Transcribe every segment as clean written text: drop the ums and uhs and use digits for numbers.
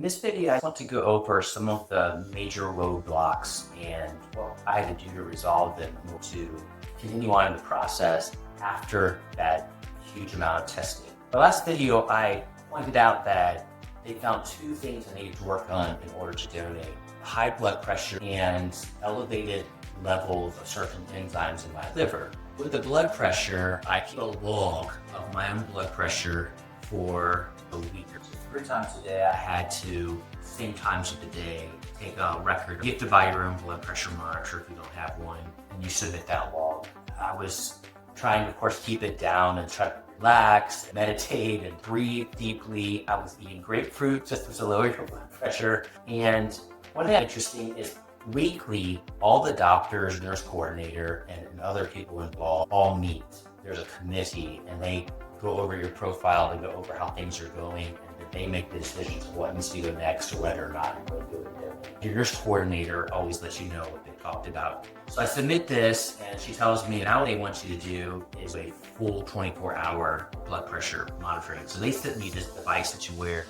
this video, I want to go over some of the major roadblocks and what I had to do to resolve them to continue on in the process after that huge amount of testing. The last video, I pointed out that they found two things I needed to work on in order to donate: high blood pressure and elevated levels of certain enzymes in my liver. With the blood pressure, I keep a log of my own blood pressure for a week. So 3 times a day, I had to, same times of the day, take a record. You have to buy your own blood pressure monitor if you don't have one, and you submit that log. I was trying to, of course, keep it down and try to relax, meditate, and breathe deeply. I was eating grapefruit just to lower your blood pressure. And one thing interesting is weekly, all the doctors, nurse coordinator, and other people involved all meet. There's a committee, and they go over your profile, they go over how things are going, and then they make the decisions of what needs to go next or whether or not you're going to do it again. Your nurse coordinator always lets you know what they talked about. So I submit this, and she tells me now what they want you to do is a full 24-hour blood pressure monitoring. So they sent me this device that you wear,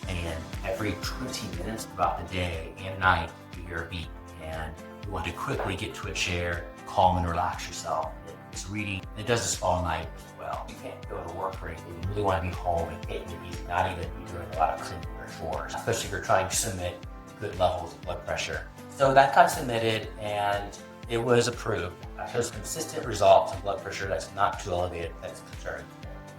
and every 20 minutes throughout the day and night, you hear a beep, and you want to quickly get to a chair, calm and relax yourself. It's reading, and it does this all night as well. You can't go to work or anything. You really want to be home and take it easy, not even be doing a lot of cleaning or chores, especially if you're trying to submit good levels of blood pressure. So that got submitted, and it was approved. I shows consistent results of blood pressure that's not too elevated, that's concerning.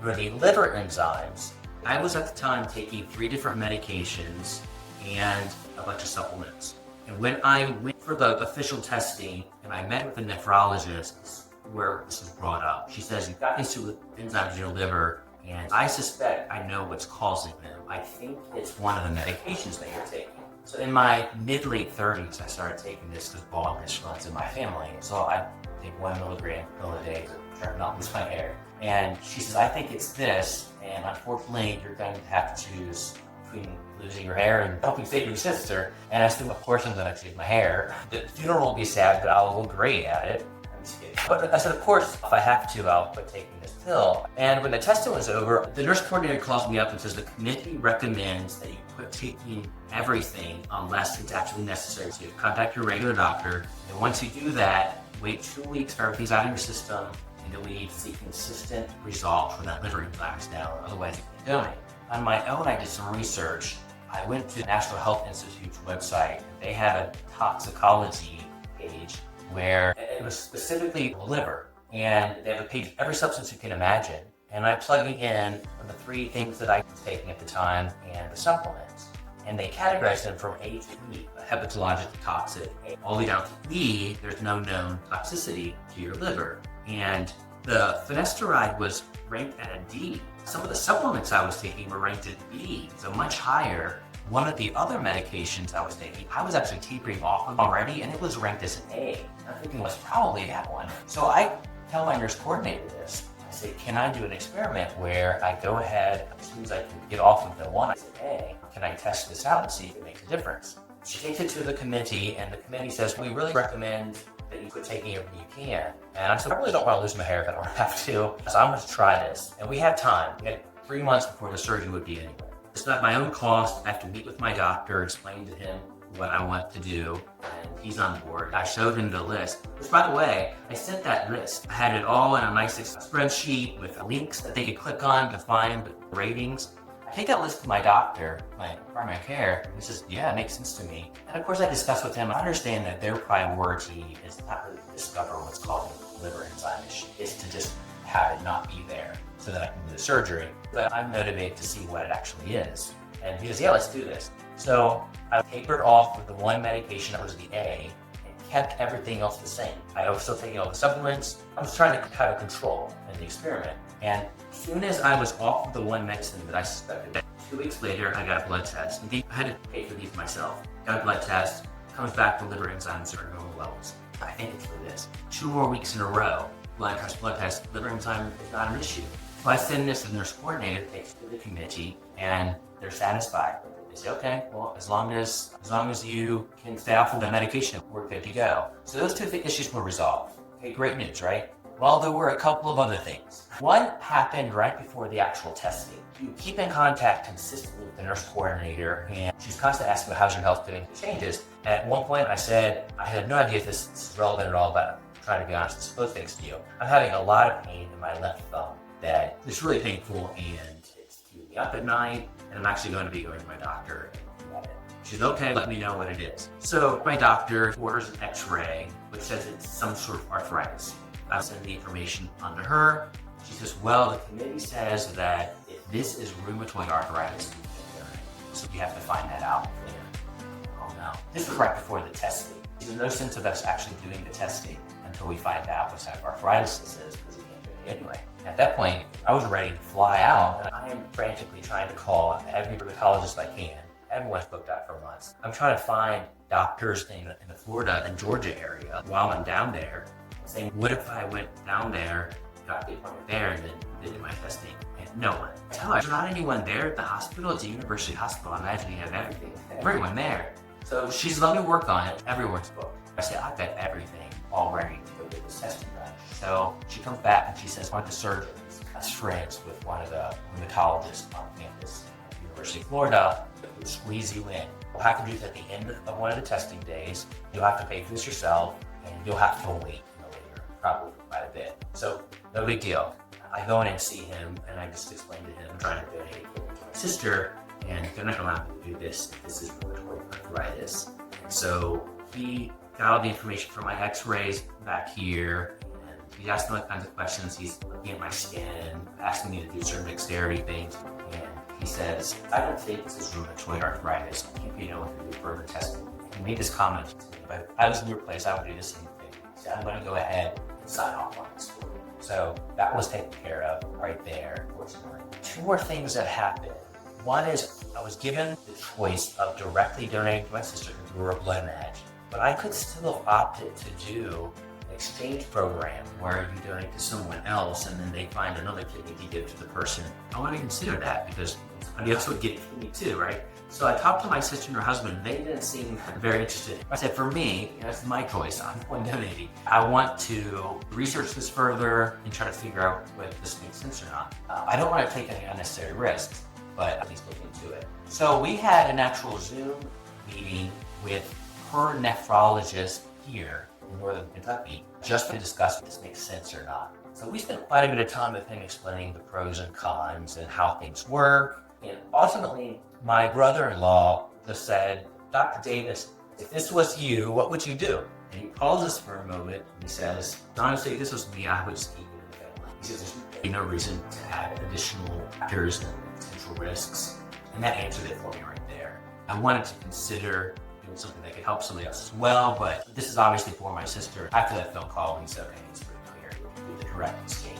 For the liver enzymes, I was at the time taking 3 different medications and a bunch of supplements. And when I went for the official testing and I met with the nephrologist, where this was brought up, she says, you've got these 2 enzymes in your liver, and I suspect I know what's causing them. I think it's one of the medications that you're taking. So in my mid-late 30s, I started taking this because baldness runs in my family. So I take 1 milligram a day to try not lose my hair. And she says, I think it's this, and unfortunately, you're going to have to choose between losing your hair and helping save your sister. And I said, of course I'm going to save my hair. The funeral will be sad, but I'll look great at it. But I said, of course, if I have to, I'll quit taking this pill. And when the testing was over, the nurse coordinator calls me up and says, the committee recommends that you quit taking everything unless it's actually necessary. So you contact your regular doctor. And once you do that, wait 2 weeks for everything's out of your system. And then we need to see consistent results from that liver enzymes down. Otherwise, you can donate. On my own, I did some research. I went to the National Health Institute's website. They had a toxicology page where it was specifically the liver, and they have a page of every substance you can imagine. And I plug in the 3 things that I was taking at the time and the supplements. And they categorize them from A to E, hepatologic toxic, all the way down to E, there's no known toxicity to your liver. And the finasteride was ranked at a D. Some of the supplements I was taking were ranked at B, so much higher. One of the other medications I was taking, I was actually tapering off of already, and it was ranked as an A. I'm thinking it was probably that one. So I tell my nurse coordinator this. I say, can I do an experiment where I go ahead, as soon as I can get off of the one, I say, hey, can I test this out and see if it makes a difference? She takes it to the committee, and the committee says, we really recommend that you quit taking everything you can. And I said, I really don't want to lose my hair if I don't have to, so I'm going to try this. And we had time. We had 3 months before the surgery would be anyway. It's not my own cost. I have to meet with my doctor, explain to him what I want to do, and he's on board. I showed him the list, which, by the way, I sent that list. I had it all in a nice spreadsheet with links that they could click on to find ratings. I take that list to my doctor, my primary care, and he says, yeah, it makes sense to me. And of course, I discussed with him, I understand that their priority is not really to discover what's causing liver enzyme issue. It's to just have it not be there so that I can do the surgery. But I'm motivated to see what it actually is. And he goes, yeah, let's do this. So I tapered off with the one medication that was the A and kept everything else the same. I was still taking all the supplements. I was trying to have a control in the experiment. And as soon as I was off of the one medicine that I suspected, that 2 weeks later, I got a blood test. And I had to pay for these myself. Got a blood test, comes back the liver enzymes are normal levels. I think it's for this. 2 more weeks in a row, blood test, liver enzyme is not an issue. So I send this to the nurse coordinator, takes it to the committee, and they're satisfied. They say, okay, well, as long as you can stay off of the medication, we're good to go. So those 2 issues were resolved. Okay, great news, right? Well, there were a couple of other things. One happened right before the actual testing. You keep in contact consistently with the nurse coordinator, and she's constantly asking me, how's your health doing? Changes. And at one point I said, I had no idea if this is relevant at all, but I'm trying to be honest, it's supposed to to you. I'm having a lot of pain in my left thumb that is really painful, and it's keeping me up at night, and I'm actually going to be going to my doctor. She's okay, let me know what it is. So my doctor orders an x-ray, which says it's some sort of arthritis. I send the information on to her. She says, well, the committee says that if this is rheumatoid arthritis, so we have to find that out later. Oh no. This was right before the testing. There's no sense of us actually doing the testing until we find out what type of arthritis this is, because we can't do it anyway. At that point, I was ready to fly out, and I am frantically trying to call every rheumatologist I can. Everyone's booked out for months. I'm trying to find doctors in the Florida and Georgia area while I'm down there, saying, what if I went down there, got the appointment there, and then did my testing? And no one. Tell her, there's not anyone there at the hospital. It's a university hospital. I imagine you have everything. Everyone there. So she's let me work on it. Everyone's booked. I said, I've got everything all ready to go get this testing done. So she comes back and she says, one of the surgeons is friends with one of the rheumatologists on campus at the University of Florida. Will squeeze you in. We'll have to do this at the end of one of the testing days. You'll have to pay for this yourself, and you'll have to wait later, probably quite a bit. So no big deal. I go in and see him, and I just explain to him, I'm trying to donate to my sister, and they're not allowed me to do this. This is rheumatoid arthritis. And so he got all the information from my x-rays back here, and he asked me all kinds of questions. He's looking at my skin, asking me to do certain dexterity things, and he says, I don't think this is rheumatoid arthritis. I can't be able to do further testing. He made this comment to me, but if I was in your place, I would do the same thing. He said, I'm going to go ahead and sign off on this for you. So that was taken care of right there, fortunately. Two more things that happened. One is I was given the choice of directly donating to my sister through a blood match, but I could still have opted to do an exchange program where you donate to someone else and then they find another kidney to give to the person. I want to consider that because somebody else would get a kidney too, right? So I talked to my sister and her husband. They didn't seem very interested. I said, for me, that's my choice. I'm the one donating. I want to research this further and try to figure out whether this makes sense or not. I don't want to take any unnecessary risks, but at least look into it. So we had an actual Zoom meeting with her nephrologist here in Northern Kentucky just to discuss if this makes sense or not. So we spent quite a bit of time with him explaining the pros and cons and how things work. And ultimately, my brother-in-law just said, Dr. Davis, if this was you, what would you do? And he pauses us for a moment and he says, honestly, if this was me, I would just keep it in the family. He says, there's no reason to add additional factors and potential risks. And that answered it for me right there. I wanted to consider doing something that could help somebody else as well, but this is obviously for my sister. After that phone call, he said, okay, it's pretty clear. Do the direct exchange.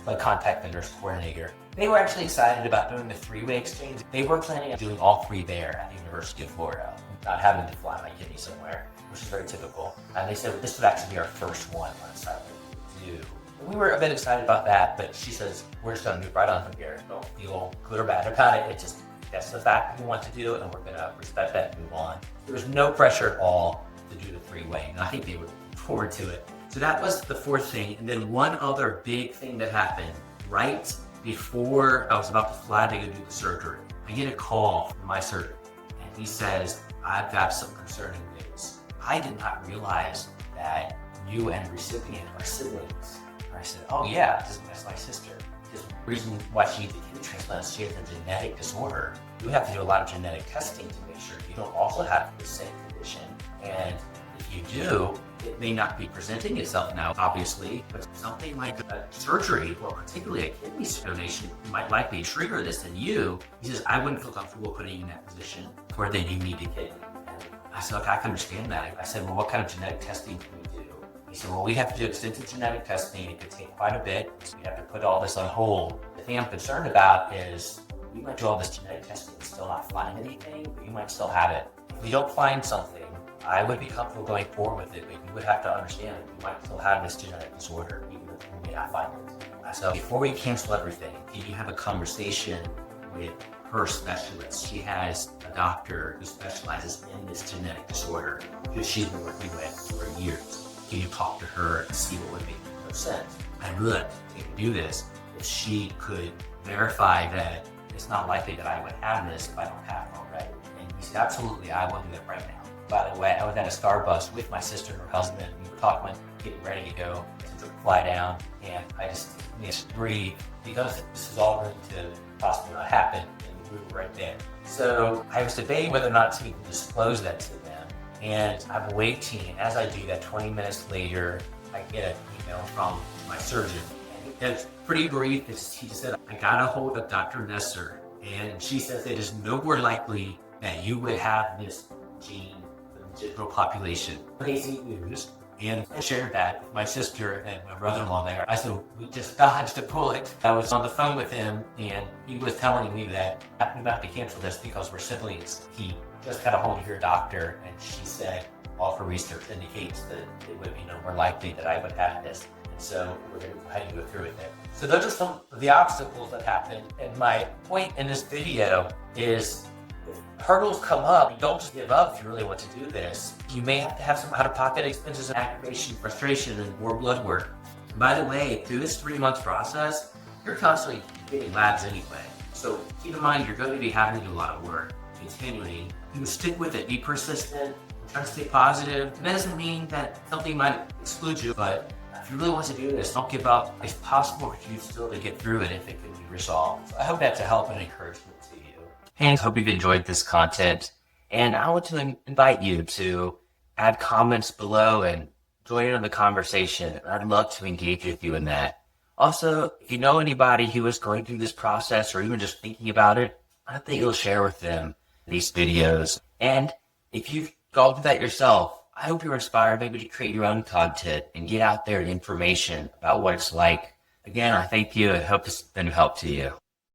So I contacted the nurse coordinator. They were actually excited about doing the three-way exchange. They were planning on doing all three there at the University of Florida, not having to fly my kidney somewhere, which is very typical. And they said, well, this would actually be our first one on site to do. And we were a bit excited about that, but she says, we're just going to move right on from here. Don't feel good or bad about it. It just, that's the fact we want to do, and we're going to respect that and move on. There was no pressure at all to do the three-way, and I think they were looking forward to it. So that was the fourth thing. And then one other big thing that happened right before I was about to fly to go do the surgery. I get a call from my surgeon, and he says, I've got some concerning news. I did not realize that you and the recipient are siblings. And I said, oh yeah, that's my sister. The reason why she needs a kidney transplant is she has a genetic disorder. You have to do a lot of genetic testing to make sure you don't also have the same condition. And if you do, it may not be presenting itself now, obviously, but something like a surgery or particularly a kidney donation might likely trigger this in you. He says, I wouldn't feel comfortable putting you in that position where then you need a kidney. And I said, okay, I can understand that. I said, well, what kind of genetic testing can we do? He said, well, we have to do extensive genetic testing. It could take quite a bit. So we have to put all this on hold. The thing I'm concerned about is we might do all this genetic testing and still not find anything, but you might still have it. If we don't find something, I would be comfortable going forward with it, but you would have to understand that you might still have this genetic disorder, even if you may not find it. So before we cancel everything, can you have a conversation with her specialist? She has a doctor who specializes in this genetic disorder, who she's been working with for years. Can you talk to her and see what would make the most 100%. I would do this if she could verify that it's not likely that I would have this if I don't have it already. And he said, absolutely, I will do it right now. By the way, I was at a Starbucks with my sister and her husband. We were talking, getting ready to go to fly down, and I just breathe because this is all going to possibly not happen, and we were right there. So I was debating whether or not to even disclose that to them, and I'm waiting. And as I do that, 20 minutes later, I get an email from my surgeon. And it's pretty brief. He said, I got a hold of Dr. Nesser, and she says it is no more likely that you would have this gene in the general population. Crazy news. And I shared that with my sister and my brother-in-law there. I said, we just dodged a bullet. I was on the phone with him, and he was telling me that we have to cancel this because we're siblings. He just got a hold of your doctor, and she said, all her research indicates that it would be no more likely that I would have this. And so we're going to go ahead and go through with it. So those are some of the obstacles that happen. And my point in this video is, if hurdles come up, don't just give up if you really want to do this. You may have to have some out-of-pocket expenses and aggravation, frustration, and more blood work. And by the way, through this 3-month process, you're constantly getting labs anyway. So keep in mind, you're going to be having to do a lot of work, continuing. You stick with it, be persistent, try to stay positive. That doesn't mean that something might exclude you, but if you really want to do this, don't give up. It's possible for you still to get through it if it can be resolved. So I hope that's a help and encouragement to you. And I hope you've enjoyed this content. And I want to invite you to add comments below and join in on the conversation. I'd love to engage with you in that. Also, if you know anybody who is going through this process or even just thinking about it, I think you'll share with them these videos. And if you've gone through that yourself, I hope you're inspired maybe to create your own content and get out there information about what it's like. Again, I thank you and hope this has been of help to you.